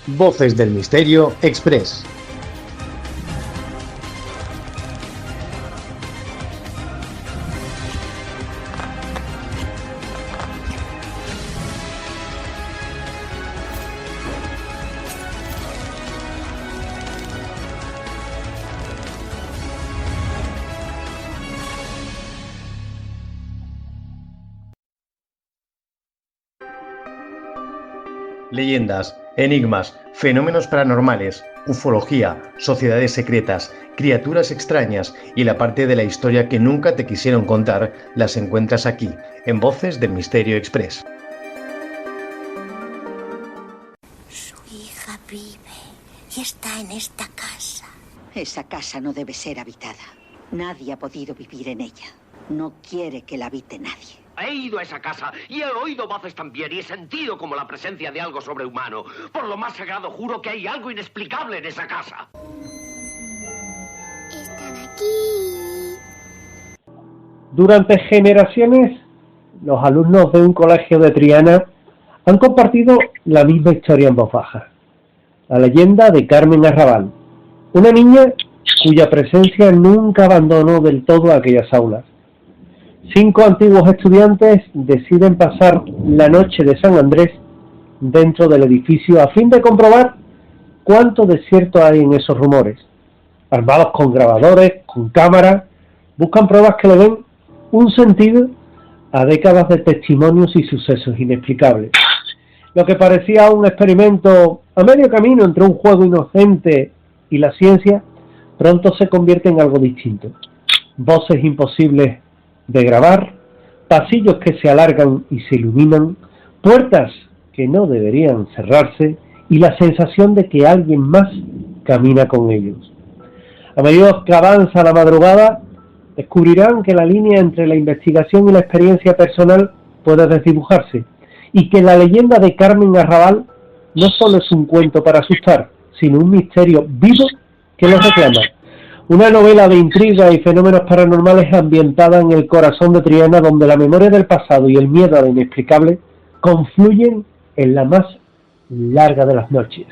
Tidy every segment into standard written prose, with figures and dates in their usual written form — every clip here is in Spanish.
Voces del Misterio Express. Leyendas, enigmas, fenómenos paranormales, ufología, sociedades secretas, criaturas extrañas y la parte de la historia que nunca te quisieron contar las encuentras aquí, en Voces del Misterio Express. Su hija vive y está en esta casa. Esa casa no debe ser habitada. Nadie ha podido vivir en ella. No quiere que la habite nadie. He ido a esa casa y he oído voces también y he sentido como la presencia de algo sobrehumano. Por lo más sagrado juro que hay algo inexplicable en esa casa. Están aquí. Durante generaciones, los alumnos de un colegio de Triana han compartido la misma historia en voz baja. La leyenda de Carmen Arrabal, una niña cuya presencia nunca abandonó del todo aquellas aulas. 5 antiguos estudiantes deciden pasar la noche de San Andrés dentro del edificio a fin de comprobar cuánto de cierto hay en esos rumores. Armados con grabadores, con cámaras, buscan pruebas que le den un sentido a décadas de testimonios y sucesos inexplicables. Lo que parecía un experimento a medio camino entre un juego inocente y la ciencia, pronto se convierte en algo distinto. Voces imposibles de grabar, pasillos que se alargan y se iluminan, puertas que no deberían cerrarse y la sensación de que alguien más camina con ellos. A medida que avanza la madrugada, descubrirán que la línea entre la investigación y la experiencia personal puede desdibujarse y que la leyenda de Carmen Arrabal no solo es un cuento para asustar, sino un misterio vivo que los reclama. Una novela de intriga y fenómenos paranormales ambientada en el corazón de Triana, donde la memoria del pasado y el miedo a lo inexplicable confluyen en la más larga de las noches.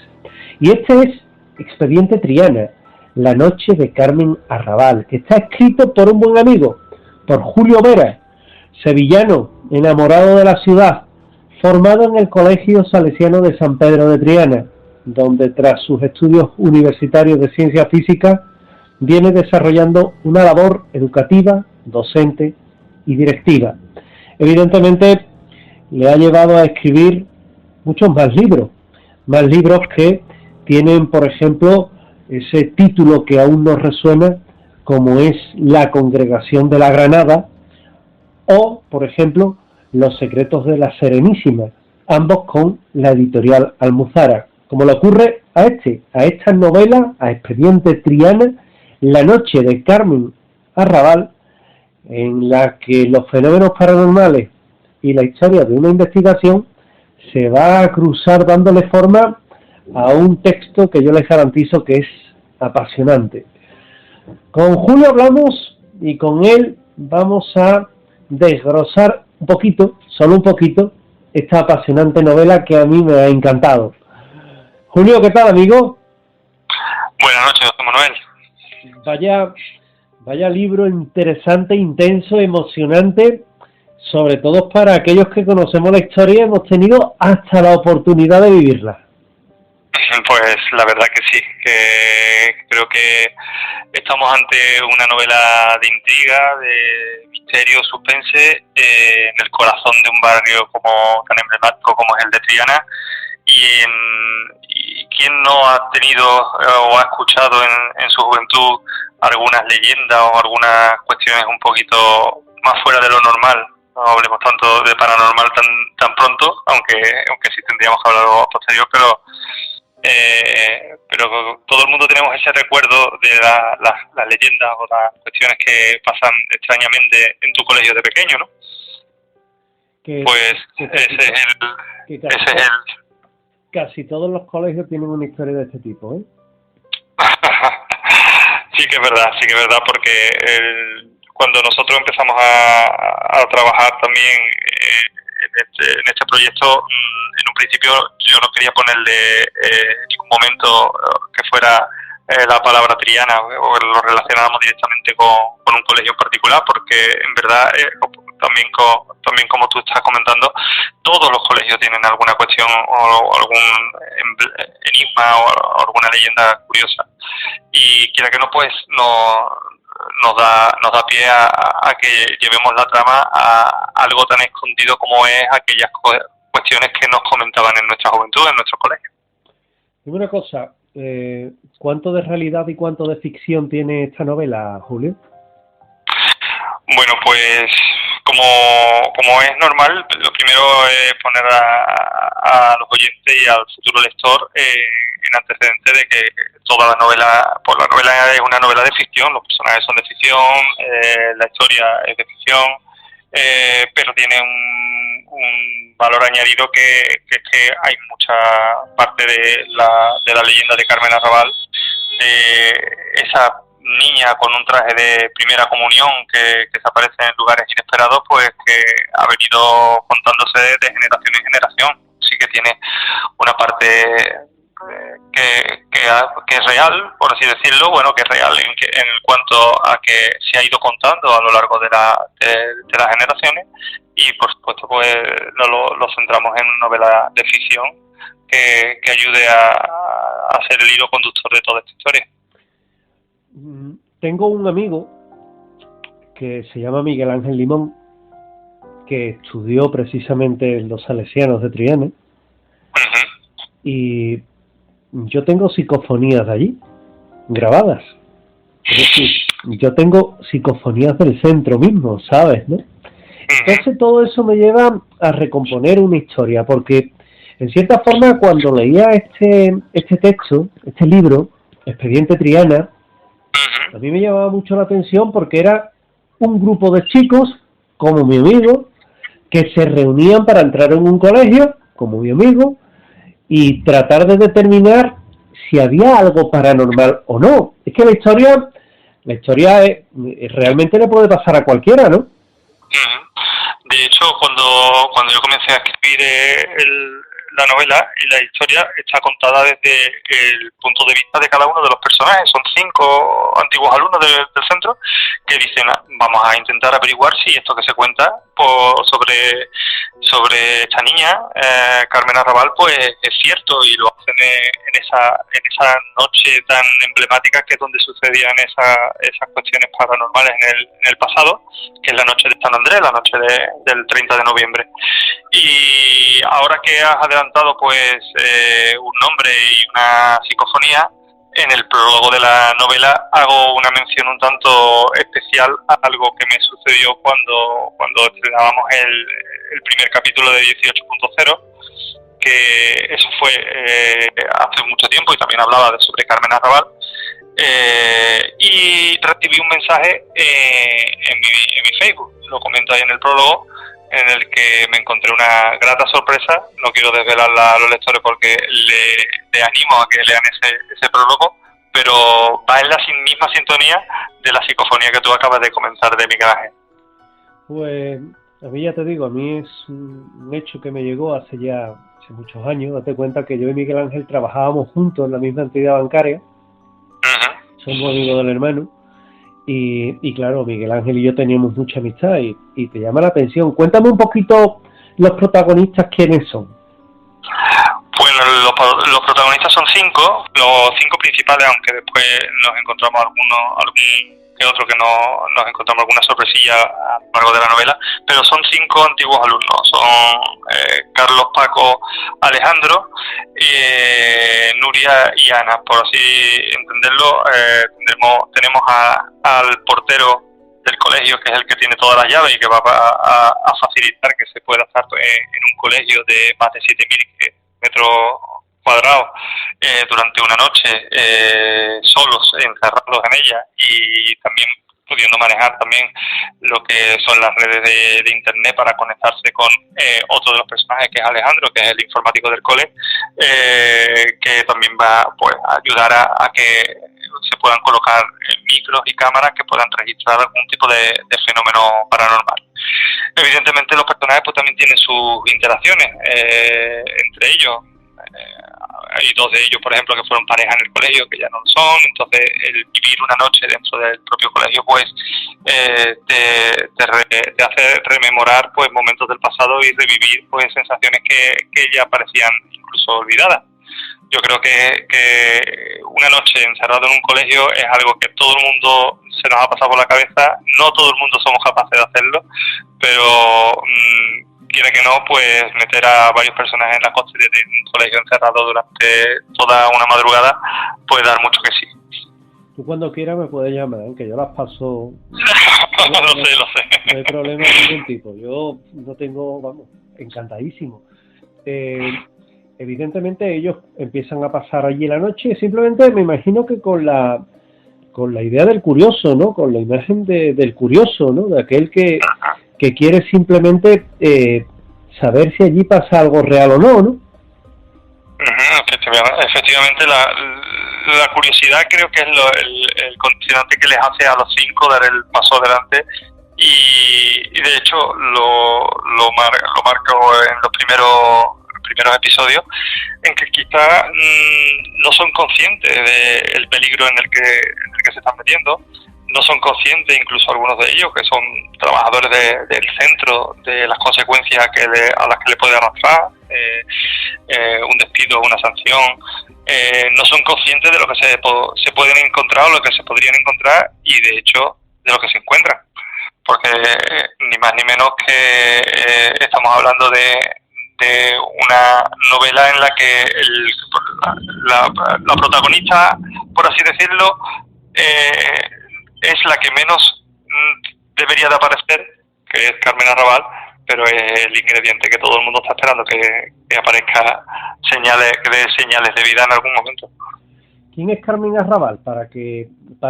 Y este es Expediente Triana, la noche de Carmen Arrabal, que está escrito por un buen amigo, por Julio Vera, sevillano, enamorado de la ciudad, formado en el Colegio Salesiano de San Pedro de Triana, donde tras sus estudios universitarios de ciencia física viene desarrollando una labor educativa, docente y directiva. Evidentemente le ha llevado a escribir muchos más libros que tienen, por ejemplo, ese título que aún nos resuena, como es La Congregación de la Granada, o, por ejemplo, Los Secretos de la Serenísima, ambos con la editorial Almuzara, como le ocurre a esta novela, a Expediente Triana, la noche de Carmen Arrabal, en la que los fenómenos paranormales y la historia de una investigación se va a cruzar dándole forma a un texto que yo les garantizo que es apasionante. Con Julio hablamos y con él vamos a desglosar un poquito, solo un poquito, esta apasionante novela que a mí me ha encantado. Julio, ¿qué tal, amigo? Buenas noches, José Manuel. Vaya libro interesante, intenso, emocionante, sobre todo para aquellos que conocemos la historia y hemos tenido hasta la oportunidad de vivirla. Pues la verdad que sí, que creo que estamos ante una novela de intriga, de misterio, suspense, en el corazón de un barrio tan emblemático como es el de Triana, y quién no ha tenido o ha escuchado en su juventud algunas leyendas o algunas cuestiones un poquito más fuera de lo normal. No hablemos tanto de paranormal tan pronto, aunque sí tendríamos que hablarlo posterior, pero todo el mundo tenemos ese recuerdo de las leyendas o las cuestiones que pasan extrañamente en tu colegio de pequeño, ¿no? Casi todos los colegios tienen una historia de este tipo, ¿eh? Sí que es verdad, porque cuando nosotros empezamos a trabajar también en este proyecto, en un principio yo no quería ponerle en ningún momento que fuera la palabra Triana o lo relacionáramos directamente con un colegio en particular, porque en verdad también como tú estás comentando, todos los colegios tienen alguna cuestión o algún enigma o alguna leyenda curiosa, y quiera que no, pues nos da pie a que llevemos la trama a algo tan escondido como es aquellas cuestiones que nos comentaban en nuestra juventud, en nuestro colegio. Dime una cosa, ¿cuánto de realidad y cuánto de ficción tiene esta novela, Julio? Bueno, pues como es normal, lo primero es poner a los oyentes y al futuro lector en antecedente de que toda la novela es una novela de ficción, los personajes son de ficción, la historia es de ficción, pero tiene un valor añadido que es que hay mucha parte de la leyenda de Carmen Arrabal, de esa niña con un traje de primera comunión que se aparece en lugares inesperados, pues que ha venido contándose de generación en generación. Sí que tiene una parte que es real, por así decirlo, bueno, que es real en cuanto a que se ha ido contando a lo largo de las generaciones, y por supuesto pues lo centramos en una novela de ficción que ayude a ser el hilo conductor de toda esta historia. Tengo un amigo que se llama Miguel Ángel Limón, que estudió precisamente en los Salesianos de Triana, y yo tengo psicofonías de allí, grabadas. Es decir, yo tengo psicofonías del centro mismo, ¿sabes, no? Entonces todo eso me lleva a recomponer una historia, porque en cierta forma cuando leía este texto, este libro, Expediente Triana, a mí me llamaba mucho la atención porque era un grupo de chicos, como mi amigo, que se reunían para entrar en un colegio, como mi amigo, y tratar de determinar si había algo paranormal o no. Es que la historia realmente le puede pasar a cualquiera, ¿no? De hecho, cuando yo comencé a escribir la novela y la historia está contada desde el punto de vista de cada uno de los personajes. Son 5 antiguos alumnos del centro que dicen, vamos a intentar averiguar si esto que se cuenta sobre esta niña, Carmen Arrabal, pues es cierto, y lo hacen en esa noche tan emblemática que es donde sucedían esas cuestiones paranormales en el pasado, que es la noche de San Andrés, la noche del 30 de noviembre. Y ahora que has adelantado pues un nombre y una psicofonía, en el prólogo de la novela hago una mención un tanto especial a algo que me sucedió cuando estrenábamos el primer capítulo de 18.0, que eso fue hace mucho tiempo y también hablaba sobre Carmen Arrabal, y recibí un mensaje en mi Facebook, lo comento ahí en el prólogo, en el que me encontré una grata sorpresa. No quiero desvelarla a los lectores porque le animo a que lean ese prólogo, pero va en la misma sintonía de la psicofonía que tú acabas de comentar de Miguel Ángel. Pues a mí ya te digo, a mí es un hecho que me llegó hace muchos años. Date cuenta que yo y Miguel Ángel trabajábamos juntos en la misma entidad bancaria. Somos amigos del hermano. Y claro, Miguel Ángel y yo teníamos mucha amistad y te llama la atención. Cuéntame un poquito los protagonistas, ¿quiénes son? Bueno, los protagonistas son 5, los 5 principales, aunque después nos encontramos algún que otro que nos encontramos alguna sorpresilla a lo largo de la novela, pero son 5 antiguos alumnos, son Carlos, Paco, Alejandro, Nuria y Ana, por así entenderlo. Tenemos al portero del colegio, que es el que tiene todas las llaves y que va a facilitar que se pueda estar en un colegio de más de 7.000 metros cuadrados durante una noche, solos, encerrados en ella, y también pudiendo manejar también lo que son las redes de internet para conectarse con otro de los personajes, que es Alejandro, que es el informático del cole, que también va pues a ayudar a que se puedan colocar micros y cámaras que puedan registrar algún tipo de fenómeno paranormal. Evidentemente los personajes pues también tienen sus interacciones entre ellos. Hay dos de ellos, por ejemplo, que fueron pareja en el colegio, que ya no lo son. Entonces el vivir una noche dentro del propio colegio pues te hace rememorar pues momentos del pasado y revivir pues sensaciones que ya parecían incluso olvidadas. Yo creo que una noche encerrado en un colegio es algo que todo el mundo se nos ha pasado por la cabeza. No todo el mundo somos capaces de hacerlo, pero quiere que no, pues meter a varios personajes en la costilla de un colegio encerrado durante toda una madrugada puede dar mucho que sí. Tú cuando quieras me puedes llamar, que yo las paso. Lo sé. No hay problema de ningún tipo. Yo no tengo, vamos, encantadísimo. Evidentemente ellos empiezan a pasar allí la noche, simplemente me imagino que con la idea del curioso, ¿no? Con la imagen del curioso, ¿no? De aquel que quiere simplemente saber si allí pasa algo real o no, ¿no? Efectivamente, la curiosidad creo que es el condicionante que les hace a los 5 dar el paso adelante y de hecho lo marco en los primeros episodios, en que quizá no son conscientes del peligro en el que se están metiendo. No son conscientes, incluso algunos de ellos, que son trabajadores del centro, de las consecuencias a las que le puede arrastrar un despido o una sanción. No son conscientes de lo que se pueden encontrar o lo que se podrían encontrar y, de hecho, de lo que se encuentran. Porque ni más ni menos que estamos hablando de una novela en la que la protagonista, por así decirlo, es la que menos debería de aparecer, que es Carmen Arrabal, pero es el ingrediente que todo el mundo está esperando que aparezca señales de vida en algún momento. ¿Quién es Carmen Arrabal? Para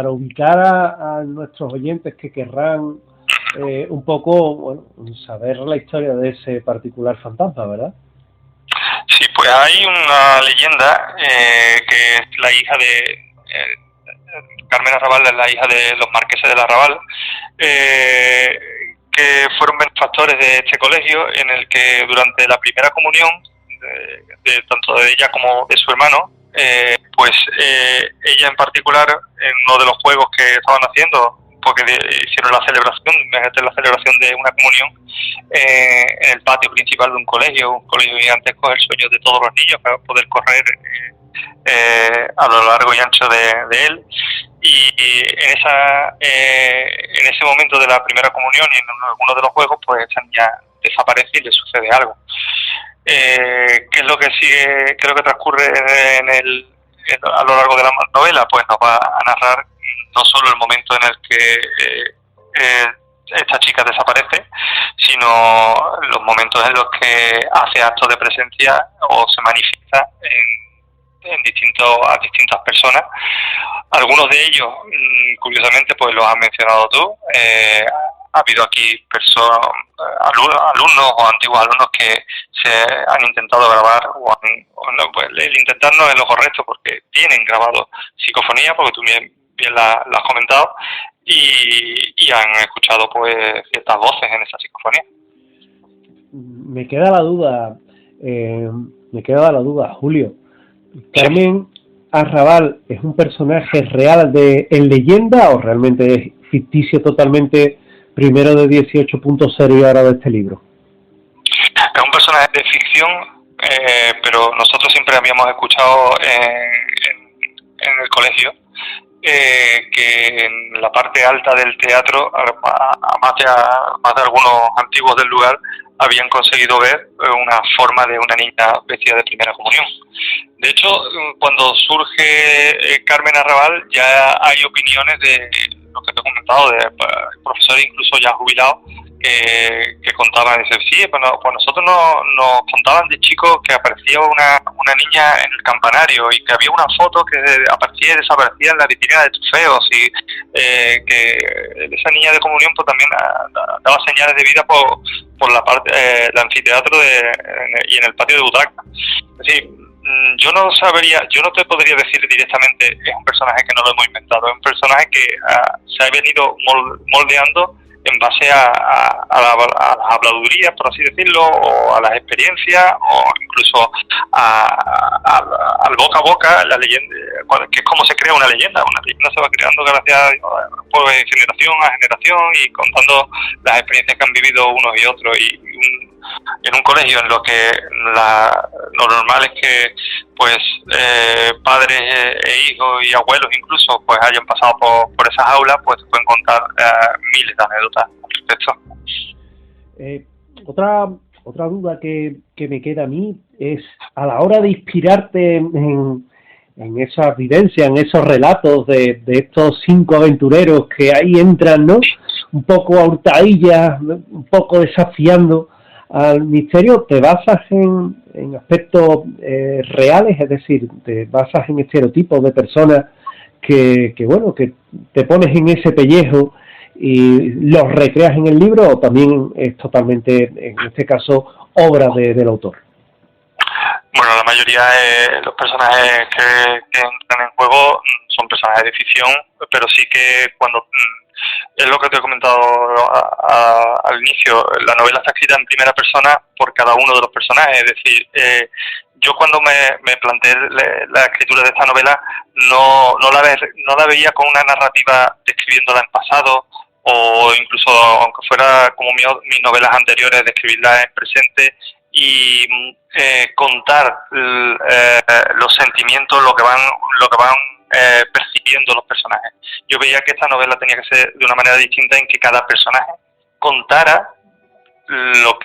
ubicar a nuestros oyentes que querrán un poco saber la historia de ese particular fantasma, ¿verdad? Sí, pues hay una leyenda que es la hija de Carmen Arrabal, es la hija de los marqueses del Arrabal, que fueron benefactores de este colegio, en el que durante la primera comunión de tanto de ella como de su hermano, pues ella en particular, en uno de los juegos que estaban haciendo, porque hicieron la celebración de una comunión en el patio principal de un colegio gigantesco, el sueño de todos los niños, para poder correr a lo largo y ancho de él. Y en ese momento de la primera comunión y en alguno de los juegos, pues esta niña desaparece y le sucede algo. ¿Qué es lo que sigue? ¿Qué es lo que transcurre a lo largo de la novela? Pues nos va a narrar no solo el momento en el que esta chica desaparece, sino los momentos en los que hace actos de presencia o se manifiesta a distintas personas. Algunos de ellos, curiosamente, pues los has mencionado tú. Ha habido aquí alumnos o antiguos alumnos que se han intentado grabar o no, pues el intentar no es lo correcto, porque tienen grabado psicofonía, porque tú bien la has comentado, y han escuchado pues ciertas voces en esa psicofonía. Me queda la duda, Julio. ¿Carmen Arrabal es un personaje real en leyenda o realmente es ficticio totalmente, primero de 18.0 y ahora de este libro? Es un personaje de ficción, pero nosotros siempre habíamos escuchado en el colegio que en la parte alta del teatro, a más de algunos antiguos del lugar, habían conseguido ver una forma de una niña vestida de primera comunión. De hecho, cuando surge Carmen Arrabal, ya hay opiniones de lo que te he comentado, de profesores incluso ya jubilados, que contaban, dicen, sí, pues nosotros nos contaban de chicos que aparecía una niña en el campanario y que había una foto que aparecía y desaparecía en la vitrina de trofeos, y que esa niña de comunión pues también daba señales de vida por la parte del anfiteatro y en el patio de butacas. Es decir, yo no te podría decir directamente es un personaje que no lo hemos inventado, es un personaje que se ha venido moldeando en base a las habladurías, por así decirlo, o a las experiencias, o incluso al boca a boca, la leyenda, que es como se crea una leyenda. Una leyenda se va creando gracias pues, generación a generación y contando las experiencias que han vivido unos y otros. Y en un colegio en lo que lo normal es que pues padres e hijos y abuelos incluso pues hayan pasado por esas aulas, pues te pueden contar miles de anécdotas al respecto. Otra duda que me queda a mí es, a la hora de inspirarte en esas vivencias, en esos relatos de estos 5 aventureros que ahí entran, ¿no? Un poco a hurtadillas, un poco desafiando al misterio, ¿te basas en aspectos reales? Es decir, ¿te basas en estereotipos de personas que te pones en ese pellejo y los recreas en el libro, o también es totalmente, en este caso, obra del autor? Bueno, la mayoría de los personajes que entran en juego son personajes de ficción, pero sí que cuando... Es lo que te he comentado al inicio, la novela está escrita en primera persona por cada uno de los personajes, es decir, yo cuando me planteé la escritura de esta novela no la veía con una narrativa describiéndola en pasado, o incluso aunque fuera como mis novelas anteriores, describirla en presente y contar los sentimientos, lo que van percibiendo los personajes. Yo veía que esta novela tenía que ser de una manera distinta, en que cada personaje contara las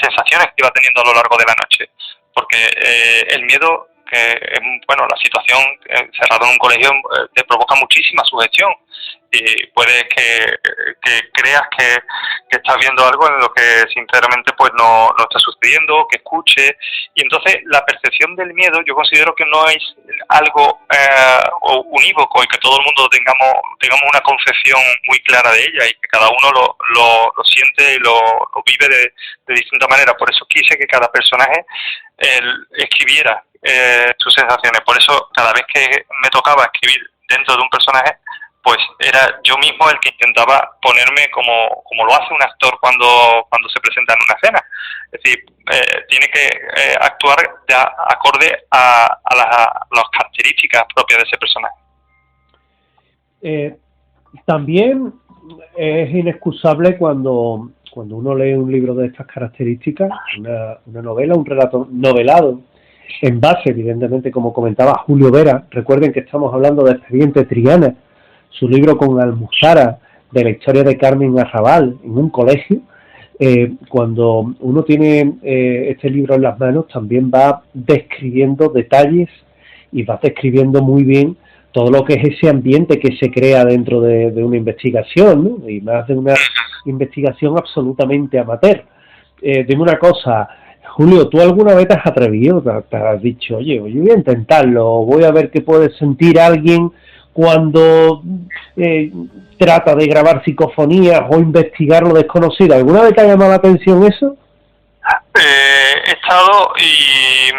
sensaciones que iba teniendo a lo largo de la noche, porque el miedo, la situación cerrado en un colegio te provoca muchísima sugestión y puede que creas que estás viendo algo en lo que sinceramente pues no está sucediendo, que escuche, y entonces la percepción del miedo yo considero que no es algo unívoco y que todo el mundo tengamos una concepción muy clara de ella, y que cada uno lo siente y lo vive de distinta manera. Por eso quise que cada personaje escribiera sus sensaciones. Por eso cada vez que me tocaba escribir dentro de un personaje, pues era yo mismo el que intentaba ponerme como lo hace un actor cuando se presenta en una escena. Es decir, tiene que actuar acorde a las características propias de ese personaje. También es inexcusable cuando uno lee un libro de estas características, una novela, un relato novelado, en base, evidentemente, como comentaba Julio Vera. Recuerden que estamos hablando de Expediente Triana, su libro con Almuzara, de la historia de Carmen Arrabal en un colegio. Cuando uno tiene este libro en las manos, también va describiendo detalles y va describiendo muy bien todo lo que es ese ambiente que se crea dentro de una investigación, ¿no? Y más de una investigación absolutamente amateur. Dime una cosa, Julio, ¿tú alguna vez te has atrevido? ¿Te has dicho, oye, yo voy a intentarlo, voy a ver qué puede sentir alguien cuando trata de grabar psicofonías o investigar lo desconocido? ¿Alguna vez te ha llamado la atención eso? He estado y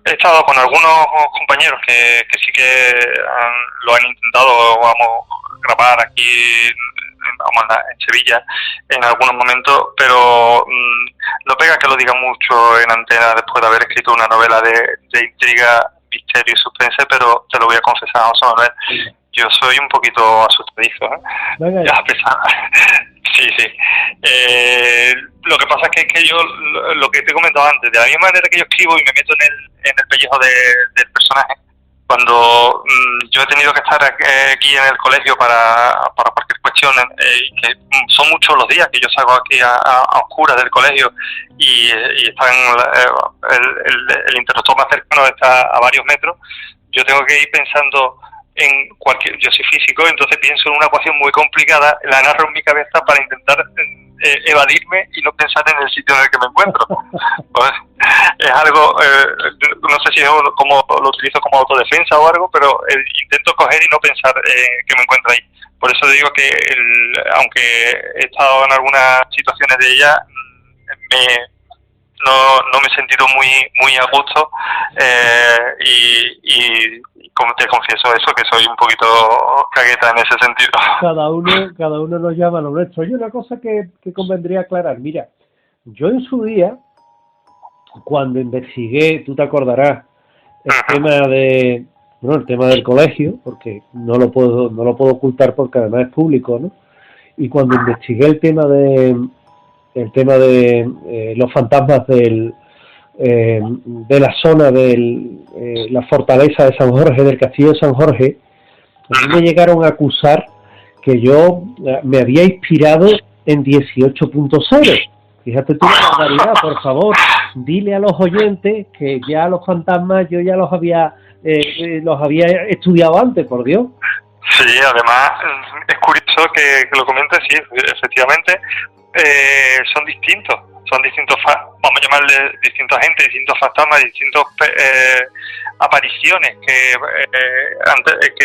he estado con algunos compañeros que sí que lo han intentado, grabar aquí en Sevilla en algunos momentos, pero no pega que lo diga mucho en antena después de haber escrito una novela de intriga, misterio y suspense, pero te lo voy a confesar, José Manuel, yo soy un poquito asustadizo, ¿eh? Ya a pesar. Sí. Lo que pasa es que yo, lo que te he comentado antes, de la misma manera que yo escribo y me meto en el pellejo del personaje, cuando yo he tenido que estar aquí en el colegio para cualquier cuestión, y que son muchos los días que yo salgo aquí a oscuras del colegio y están el interruptor más cercano está a varios metros, yo tengo que ir pensando yo soy físico, entonces pienso en una ecuación muy complicada, la narro en mi cabeza para intentar evadirme y no pensar en el sitio en el que me encuentro. Pues, es algo, no sé si como lo utilizo como autodefensa o algo, pero intento coger y no pensar que me encuentro ahí. Por eso digo que aunque he estado en algunas situaciones de ella, no me he sentido muy a gusto, y como te confieso eso, que soy un poquito cagueta en ese sentido. Cada uno nos llama a lo nuestro. Oye, una cosa que convendría aclarar. Mira, yo en su día, cuando investigué, tú te acordarás, el tema del colegio, porque no lo puedo ocultar porque además es público, ¿no? Y cuando investigué el tema de los fantasmas de la zona de la fortaleza de San Jorge, del castillo de San Jorge, a mí me llegaron a acusar que yo me había inspirado en 18.0. Fíjate tú la barbaridad, por favor, dile a los oyentes que ya los fantasmas yo ya los había estudiado antes, por Dios. Sí, además es curioso que lo comentes, sí, efectivamente son distintos, vamos a llamarle distintos agentes, distintos fantasmas, distintas apariciones que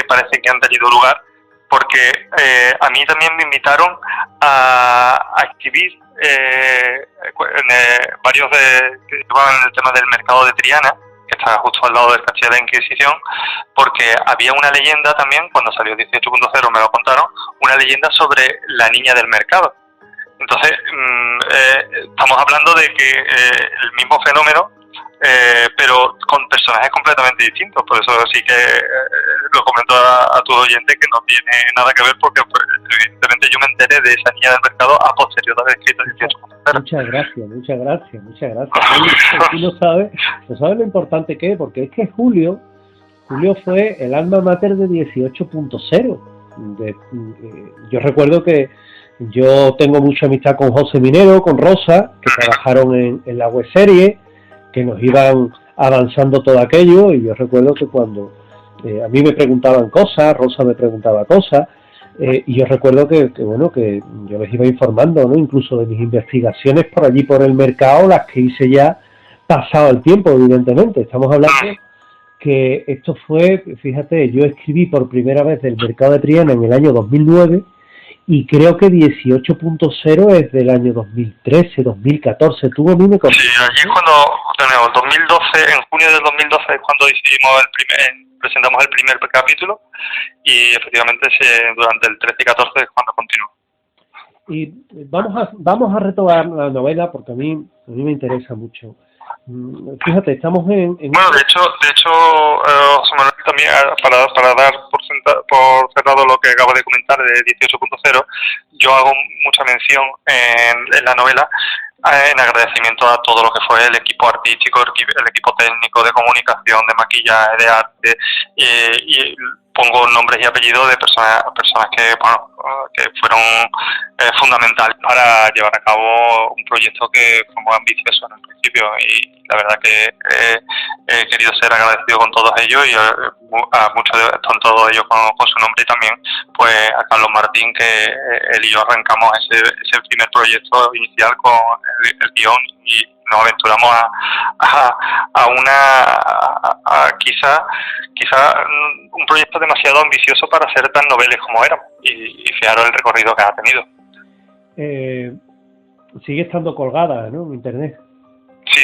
parece que han tenido lugar, porque a mí también me invitaron a escribir varios que llevaban el tema del mercado de Triana, que está justo al lado del Castillo de la Inquisición, porque había una leyenda también, cuando salió 18.0 me lo contaron, una leyenda sobre la niña del mercado. Entonces, estamos hablando de que el mismo fenómeno, pero con personajes completamente distintos. Por eso sí que lo comento a tus oyentes que no tiene nada que ver, porque evidentemente yo me enteré de esa niña del mercado a posterior de haber escrito 18.0. Muchas gracias. Tú no sabes lo importante que es, porque es que Julio fue el alma mater de 18.0. Yo recuerdo que yo tengo mucha amistad con José Minero, con Rosa, que trabajaron en la web serie, que nos iban avanzando todo aquello, y yo recuerdo que cuando a mí me preguntaban cosas, Rosa me preguntaba cosas, y yo recuerdo que yo les iba informando, ¿no? Incluso de mis investigaciones por allí por el mercado, las que hice ya pasado el tiempo, evidentemente. Estamos hablando que esto fue, fíjate, yo escribí por primera vez del mercado de Triana en el año 2009, y creo que 18.0 es del año 2013, 2014. Tú a mí me Sí, allí es cuando, tenemos 2012, en junio del 2012 es cuando presentamos el primer capítulo, y efectivamente durante el 13 y 14 es cuando continuó. Y vamos a retomar la novela porque a mí me interesa mucho. Fíjate, estamos en... Bueno, de hecho, José Manuel, también para dar por cerrado lo que acabo de comentar de 18.0, yo hago mucha mención en la novela en agradecimiento a todo lo que fue el equipo artístico, el equipo técnico, de comunicación, de maquillaje, de arte, y pongo nombres y apellidos de personas que fueron fundamentales para llevar a cabo un proyecto que fue muy ambicioso en el principio, y la verdad que he querido ser agradecido con todos ellos, y a muchos están todos ellos con su nombre, y también pues a Carlos Martín, que él y yo arrancamos ese primer proyecto inicial con el guión, y nos aventuramos a quizá un proyecto demasiado ambicioso para ser tan noveles como éramos, y fijaros el recorrido que ha tenido. Sigue estando colgada, ¿no?, en internet. Sí,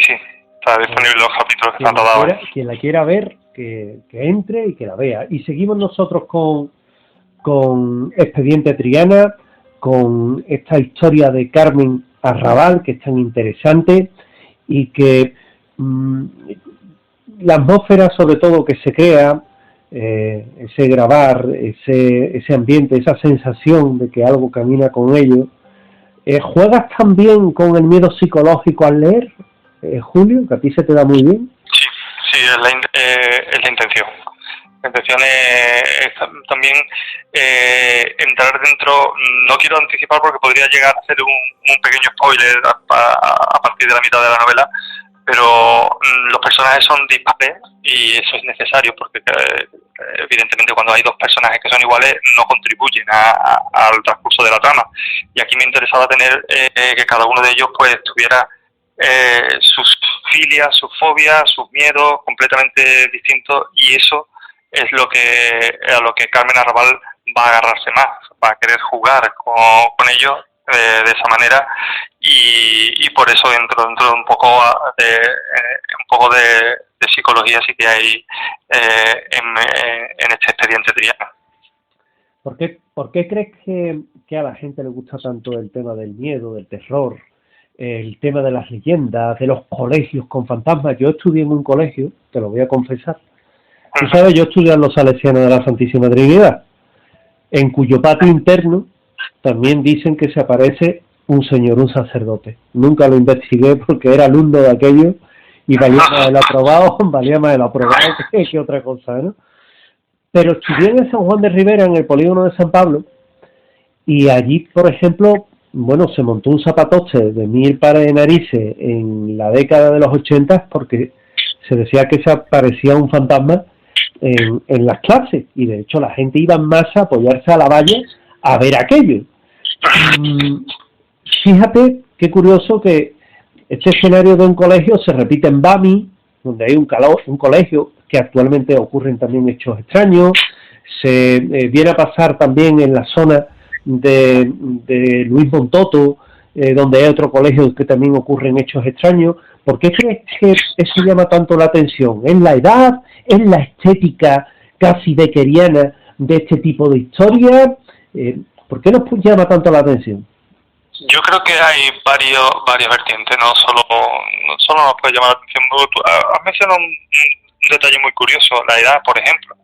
está disponible los capítulos que están rodados. Quien la quiera ver, que entre y que la vea. Y seguimos nosotros con Expediente Triana, con esta historia de Carmen Arrabal, que es tan interesante, y que la atmósfera, sobre todo, que se crea, ese grabar, ese ambiente, esa sensación de que algo camina con ellos. ¿Juegas también con el miedo psicológico al leer, Julio, que a ti se te da muy bien? Sí, es la intención. La intención es también entrar dentro. No quiero anticipar porque podría llegar a ser un pequeño spoiler a partir de la mitad de la novela, pero los personajes son dispares, y eso es necesario porque evidentemente cuando hay dos personajes que son iguales no contribuyen al transcurso de la trama, y aquí me interesaba tener que cada uno de ellos pues tuviera sus filias, sus fobias, sus miedos completamente distintos, y eso es a lo que Carmen Arrabal va a agarrarse más, va a querer jugar con ellos de esa manera, y por eso entro un poco de psicología sí que hay en este expediente Triana. ¿Por qué crees que a la gente le gusta tanto el tema del miedo, del terror, el tema de las leyendas, de los colegios con fantasmas? Yo estudié en un colegio, te lo voy a confesar. Tú sabes, yo estudié en los Salesianos de la Santísima Trinidad, en cuyo patio interno también dicen que se aparece un señor, un sacerdote. Nunca lo investigué porque era alumno de aquello y valía más el aprobado que otra cosa, ¿no? Pero estudié en San Juan de Ribera, en el polígono de San Pablo, y allí, por ejemplo, bueno, se montó un zapatoste de 1000 pares de narices en la década de los 80 porque se decía que se aparecía un fantasma en las clases, y de hecho la gente iba en masa a apoyarse a la valla a ver aquello. Fíjate qué curioso que este escenario de un colegio se repite en Bami, donde hay un colegio que actualmente ocurren también hechos extraños. Se viene a pasar también en la zona de Luis Montoto, donde hay otro colegio que también ocurren hechos extraños. ¿Por qué crees que eso llama tanto la atención? ¿Es la edad? ¿Es la estética casi beckeriana de este tipo de historias? ¿Por qué nos llama tanto la atención? Yo creo que hay varias vertientes, no solo nos puede llamar la atención. Tú has mencionado un detalle muy curioso, la edad, por ejemplo.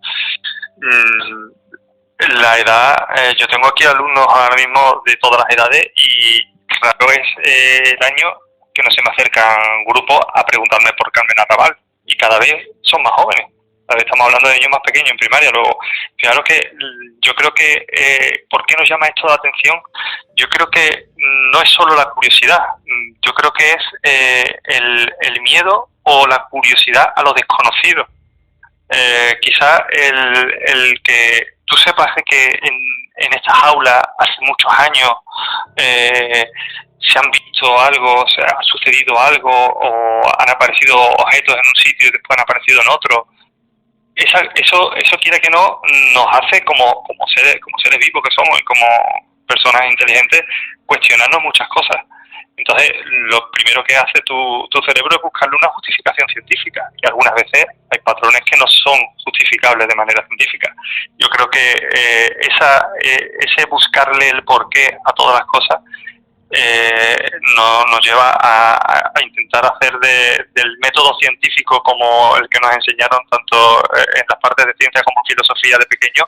La edad, yo tengo aquí alumnos ahora mismo de todas las edades y raro es el año que no se me acercan grupos a preguntarme por Carmen Arrabal, y cada vez son más jóvenes. Cada vez estamos hablando de niños más pequeños en primaria. Luego, fijaros que yo creo que ¿por qué nos llama esto la atención? Yo creo que no es solo la curiosidad, yo creo que es el miedo o la curiosidad a lo desconocido. Quizá el que tú sepas que en esta jaula hace muchos años se han visto algo, se ha sucedido algo, o han aparecido objetos en un sitio y después han aparecido en otro. Eso quiera que no, nos hace como seres vivos que somos y como personas inteligentes cuestionarnos muchas cosas. Entonces, lo primero que hace tu cerebro es buscarle una justificación científica, y algunas veces hay patrones que no son justificables de manera científica. Yo creo que ese buscarle el porqué a todas las cosas nos lleva a intentar hacer del método científico, como el que nos enseñaron tanto en las partes de ciencia como filosofía de pequeño,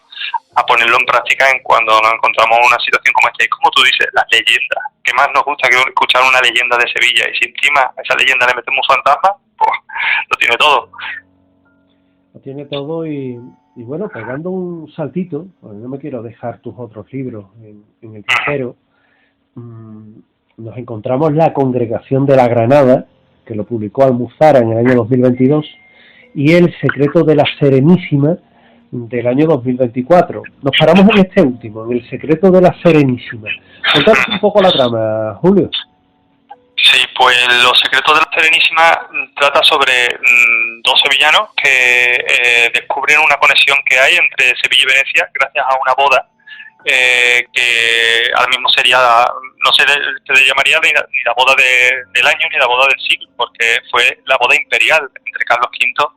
a ponerlo en práctica en cuando nos encontramos en una situación como esta. Y como tú dices, las leyendas, ¿qué más nos gusta que escuchar una leyenda de Sevilla? Y si encima a esa leyenda le metemos un fantasma, pues lo tiene todo. Lo tiene todo. Y bueno, pegando un saltito, porque no me quiero dejar tus otros libros en el tercero, nos encontramos La Congregación de la Granada, que lo publicó Almuzara en el año 2022, y El Secreto de la Serenísima, del año 2024. Nos paramos en este último, en El Secreto de la Serenísima. Cuéntanos un poco la trama, Julio. Sí, pues Los Secretos de la Serenísima trata sobre dos sevillanos que descubren una conexión que hay entre Sevilla y Venecia gracias a una boda que ahora mismo sería, no se le llamaría ni la boda del año ni la boda del siglo, porque fue la boda imperial entre Carlos V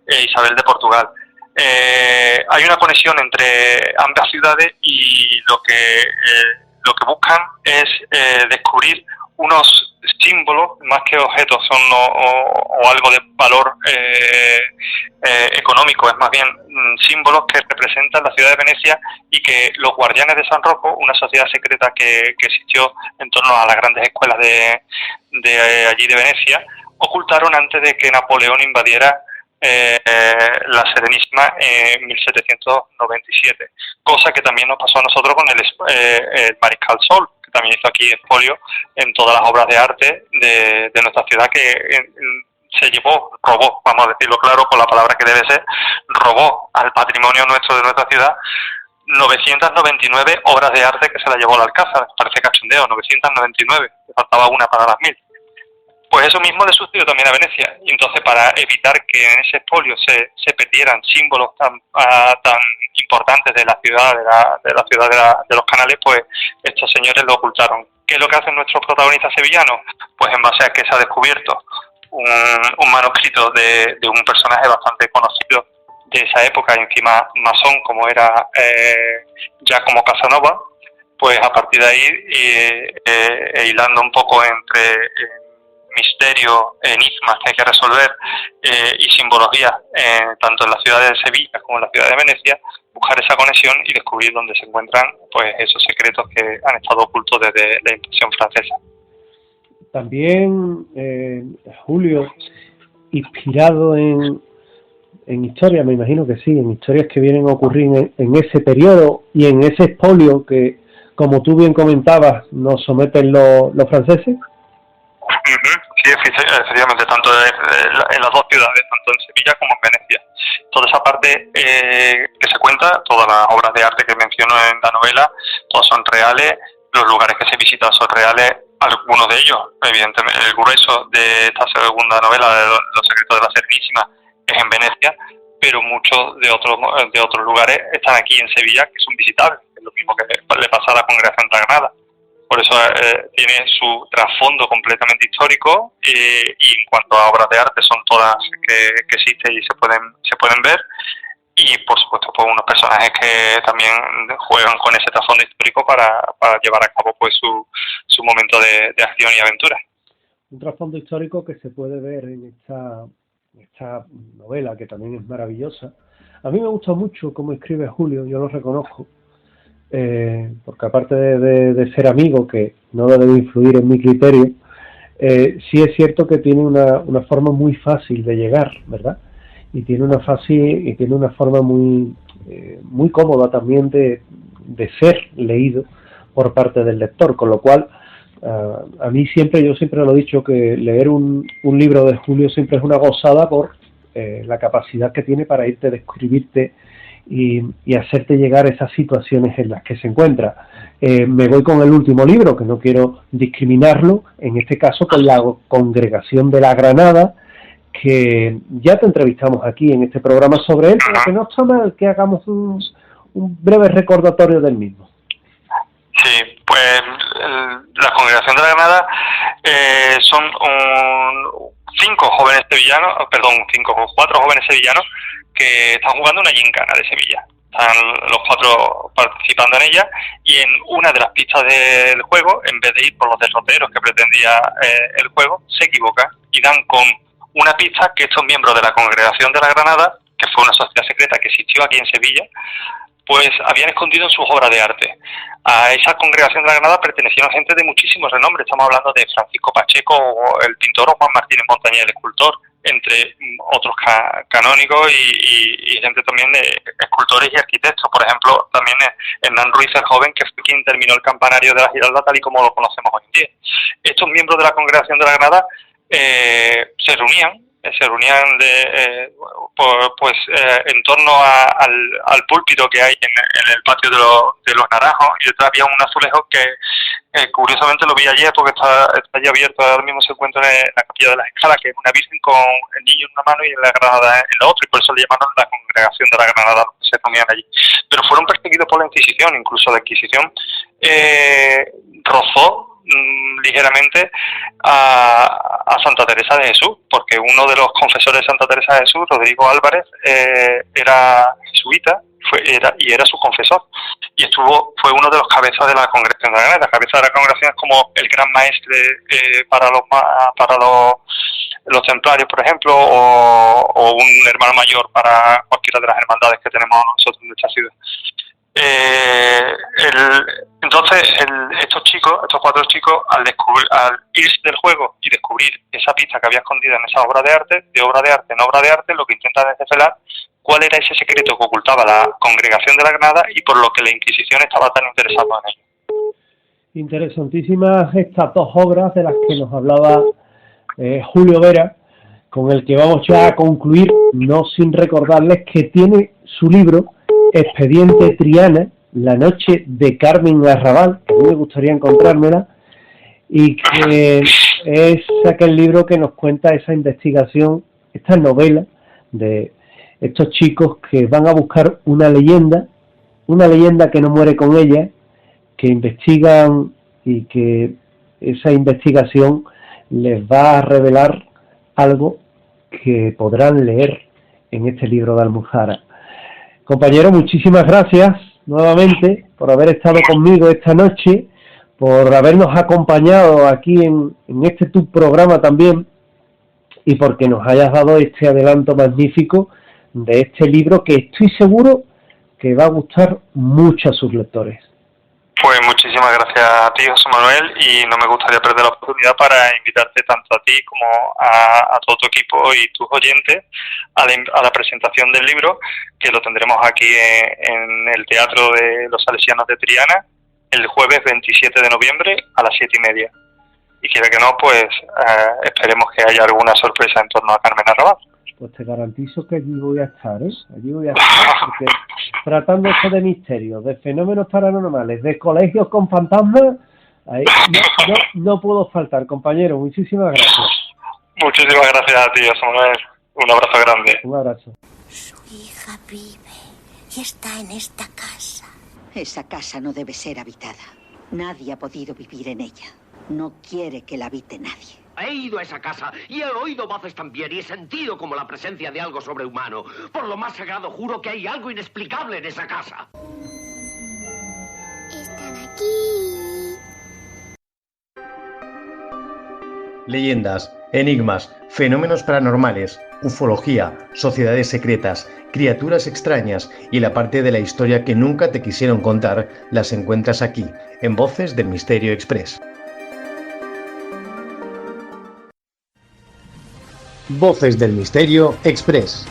e Isabel de Portugal. Hay una conexión entre ambas ciudades, y lo que buscan es descubrir unos símbolos, más que objetos, son o algo de valor económico, es más bien símbolos que representan la ciudad de Venecia, y que los guardianes de San Rocco, una sociedad secreta que existió en torno a las grandes escuelas de allí de Venecia, ocultaron antes de que Napoleón invadiera la Serenísima en 1797, cosa que también nos pasó a nosotros con el Mariscal Sol, que también hizo aquí expolio en todas las obras de arte de nuestra ciudad, que robó, vamos a decirlo claro con la palabra que debe ser, robó al patrimonio nuestro de nuestra ciudad 999 obras de arte que se la llevó al Alcázar. Parece cachondeo, 999, le faltaba una para las 1000. Pues eso mismo le sucedió también a Venecia, y entonces, para evitar que en ese expolio se perdieran símbolos tan importantes de la ciudad, de los canales, pues estos señores lo ocultaron. ¿Qué es lo que hacen nuestros protagonistas sevillanos? Pues en base a que se ha descubierto un manuscrito de un personaje bastante conocido de esa época, y encima masón, como era Giacomo Casanova. Pues a partir de ahí, hilando un poco entre misterio, enigmas que hay que resolver y simbología, tanto en la ciudad de Sevilla como en la ciudad de Venecia, buscar esa conexión y descubrir dónde se encuentran pues esos secretos que han estado ocultos desde la invasión francesa. También, Julio, inspirado en historias, me imagino que sí, en historias que vienen a ocurrir en ese periodo y en ese expolio que, como tú bien comentabas, nos someten los franceses. Sí, efectivamente, tanto en las dos ciudades, tanto en Sevilla como en Venecia. Toda esa parte que se cuenta, todas las obras de arte que menciono en la novela, todas son reales, los lugares que se visitan son reales, algunos de ellos, evidentemente, el grueso de esta segunda novela, de Los secretos de la Serenísima, es en Venecia, pero muchos de otros lugares están aquí en Sevilla que son visitables, es lo mismo que le pasa a la Congregación de Granada. Por eso tiene su trasfondo completamente histórico y en cuanto a obras de arte son todas que existen y se pueden ver, y por supuesto pues unos personajes que también juegan con ese trasfondo histórico para llevar a cabo pues su momento de acción y aventura. Un trasfondo histórico que se puede ver en esta novela, que también es maravillosa. A mí me gusta mucho cómo escribe Julio, yo lo reconozco. Porque aparte de ser amigo, que no debe influir en mi criterio, sí es cierto que tiene una forma muy fácil de llegar, ¿verdad? Y tiene una forma muy cómoda también de ser leído por parte del lector, con lo cual a mí yo siempre lo he dicho, que leer un libro de Julio siempre es una gozada por la capacidad que tiene para irte a describirte y hacerte llegar esas situaciones en las que se encuentra. Me voy con el último libro, que no quiero discriminarlo, en este caso con la Congregación de la Granada, que ya te entrevistamos aquí en este programa sobre él, pero que no está mal que hagamos un breve recordatorio del mismo. Sí, pues la Congregación de la Granada son cuatro jóvenes sevillanos que están jugando una gincana de Sevilla. Están los cuatro participando en ella, y en una de las pistas del juego, en vez de ir por los derroteros que pretendía el juego, se equivocan y dan con una pista que estos miembros de la Congregación de la Granada, que fue una sociedad secreta que existió aquí en Sevilla, pues habían escondido en sus obras de arte. A esa Congregación de la Granada pertenecieron gente de muchísimos renombre. Estamos hablando de Francisco Pacheco, el pintor, o Juan Martínez Montañés, el escultor, entre otros canónigos y gente también de escultores y arquitectos. Por ejemplo, también Hernán Ruiz el Joven, que fue quien terminó el campanario de la Giralda tal y como lo conocemos hoy en día. Estos miembros de la Congregación de la Granada se reunían en torno al púlpito que hay en el patio de los Naranjos, y detrás había un azulejo que curiosamente lo vi ayer porque está ya abierto. Ahora mismo se encuentra en la capilla de las Escalas, que es una virgen con el niño en una mano y la Granada en la otra, y por eso le llamaron la Congregación de la Granada, que se reunían allí. Pero fueron perseguidos por la Inquisición. Incluso la Inquisición rozó ligeramente a Santa Teresa de Jesús, porque uno de los confesores de Santa Teresa de Jesús, Rodrigo Álvarez, era jesuita y era su confesor, y fue uno de los cabezas de la Congregación de la Granada. La cabeza de la Congregación es como el gran maestre para los templarios, por ejemplo, o un hermano mayor para cualquiera de las hermandades que tenemos nosotros en esta ciudad. Estos cuatro chicos, al irse del juego y descubrir esa pista que había escondida en esa obra de arte, lo que intentan es desvelar cuál era ese secreto que ocultaba la Congregación de la Granada y por lo que la Inquisición estaba tan interesada en ello. Interesantísimas estas dos obras de las que nos hablaba Julio Vera, con el que vamos ya a concluir, no sin recordarles que tiene su libro Expediente Triana, La noche de Carmen Arrabal, que a mí me gustaría encontrármela, y que es aquel libro que nos cuenta esa investigación, esta novela de estos chicos que van a buscar una leyenda que no muere con ella, que investigan, y que esa investigación les va a revelar algo que podrán leer en este libro de Almuzara. Compañero, muchísimas gracias nuevamente por haber estado conmigo esta noche, por habernos acompañado aquí en este tu programa también, y porque nos hayas dado este adelanto magnífico de este libro que estoy seguro que va a gustar mucho a sus lectores. Pues muchísimas gracias a ti, José Manuel, y no me gustaría perder la oportunidad para invitarte tanto a ti como a todo tu equipo y tus oyentes a la presentación del libro, que lo tendremos aquí en el Teatro de los Salesianos de Triana el jueves 27 de noviembre a las 7:30. Y quiera que no, pues esperemos que haya alguna sorpresa en torno a Carmen Arrabal. Pues te garantizo que allí voy a estar, ¿eh? Allí voy a estar, porque tratándose de misterios, de fenómenos paranormales, de colegios con fantasmas, ahí no puedo faltar, compañero. Muchísimas gracias. Muchísimas gracias a ti, José Manuel. Un abrazo grande. Un abrazo. Su hija vive y está en esta casa. Esa casa no debe ser habitada. Nadie ha podido vivir en ella. No quiere que la habite nadie. He ido a esa casa y he oído voces también y he sentido como la presencia de algo sobrehumano. Por lo más sagrado juro que hay algo inexplicable en esa casa. Están aquí. Leyendas, enigmas, fenómenos paranormales, ufología, sociedades secretas, criaturas extrañas y la parte de la historia que nunca te quisieron contar las encuentras aquí, en Voces del Misterio Express. Voces del Misterio Express.